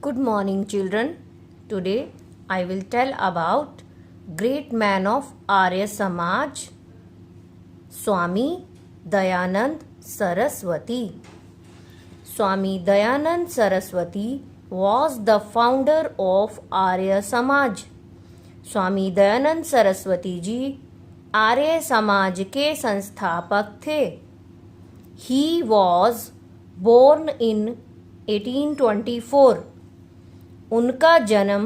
Good morning, children. Today I will tell about great man of Arya Samaj, Swami Dayanand Saraswati. Swami Dayanand Saraswati was the founder of Arya Samaj. Swami Dayanand Saraswati ji Arya Samaj के संस्थापक थे. He was born in 1824. उनका जन्म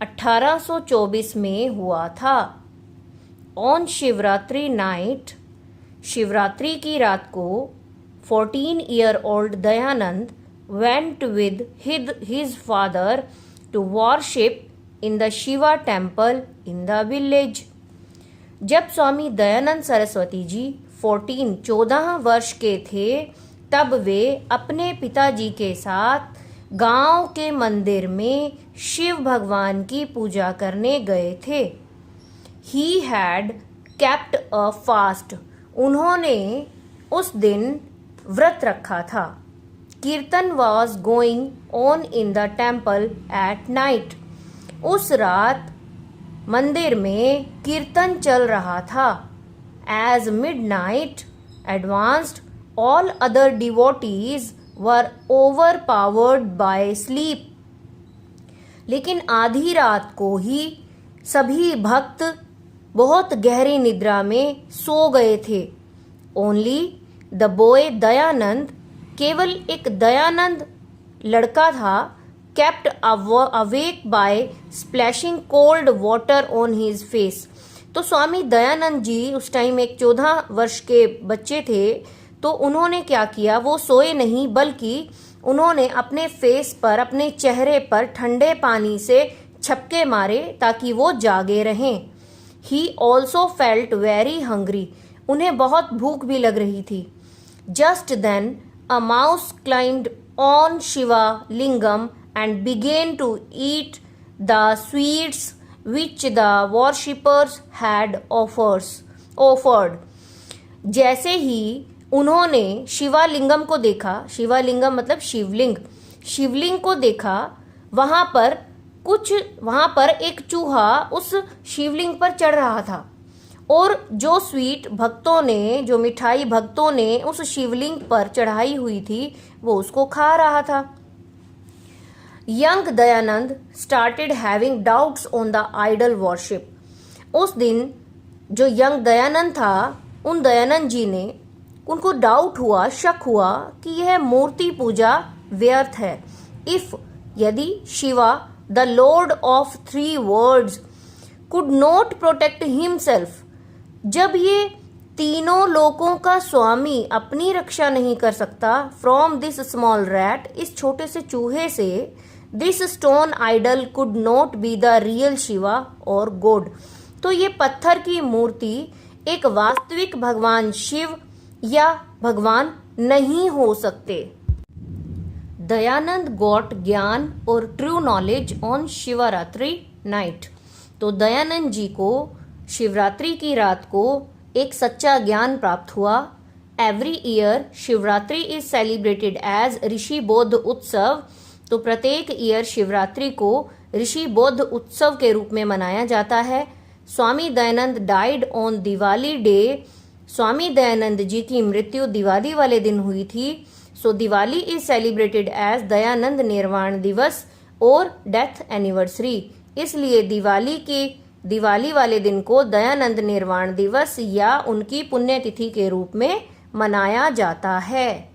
1824 में हुआ था. On Shivratri night, Shivratri की रात को 14-year-old Dayanand went with his father to worship in the Shiva temple in the village. जब स्वामी दयानंद सरस्वती जी 14 वर्ष के थे तब वे अपने पिताजी के साथ गांव के मंदिर में शिव भगवान की पूजा करने गए थे. He had kept a fast. उन्होंने उस दिन व्रत रखा था. कीर्तन was going on in the temple at night. उस रात मंदिर में कीर्तन चल रहा था. As midnight advanced, all other devotees were overpowered by sleep. लेकिन आधी रात को ही सभी भक्त बहुत गहरी निद्रा में सो गए थे. Only the boy दयानंद, केवल एक दयानंद लड़का था, kept awake by splashing cold water on his face. तो स्वामी दयानंद जी उस टाइम एक 14 वर्ष के बच्चे थे. तो उन्होंने क्या किया, वो सोए नहीं बल्कि उन्होंने अपने फेस पर, अपने चेहरे पर ठंडे पानी से छपके मारे ताकि वो जागे रहें. He also felt very hungry. उन्हें बहुत भूख भी लग रही थी. Just then a mouse climbed on Shiva lingam and began to eat the sweets which the worshippers had offered. जैसे ही उन्होंने शिवालिंगम को देखा, शिवालिंगम मतलब शिवलिंग, शिवलिंग को देखा, वहां पर एक चूहा उस शिवलिंग पर चढ़ रहा था और जो स्वीट भक्तों ने, जो मिठाई भक्तों ने उस शिवलिंग पर चढ़ाई हुई थी वो उसको खा रहा था. Young Dayanand started having doubts on the idol worship. उस दिन जो यंग दयानंद था, उन दयानंद जी ने, उनको डाउट हुआ, शक हुआ कि यह मूर्ति पूजा व्यर्थ है. यदि Shiva the lord of 3 worlds could not protect himself, जब ये तीनों लोकों का स्वामी अपनी रक्षा नहीं कर सकता, फ्रॉम दिस स्मॉल रैट, इस छोटे से चूहे से, this stone idol could not be the real Shiva और गॉड. तो ये पत्थर की मूर्ति एक वास्तविक भगवान शिव या भगवान नहीं हो सकते. दयानंद गॉट ज्ञान और true knowledge on Shivratri night. तो दयानंद जी को शिवरात्रि की रात को एक सच्चा ज्ञान प्राप्त हुआ. Every year Shivratri is celebrated as Rishi Bodh Utsav. तो प्रत्येक ईयर शिवरात्रि को ऋषि बौद्ध उत्सव के रूप में मनाया जाता है. Swami Dayanand died on Diwali day. Swami Dayanand ji की मृत्यु दिवाली वाले दिन हुई थी. So Diwali is celebrated as Dayanand Nirvan Diwas और डेथ एनिवर्सरी. इसलिए दिवाली वाले दिन को दयानंद निर्वाण दिवस या उनकी पुण्यतिथि के रूप में मनाया जाता है.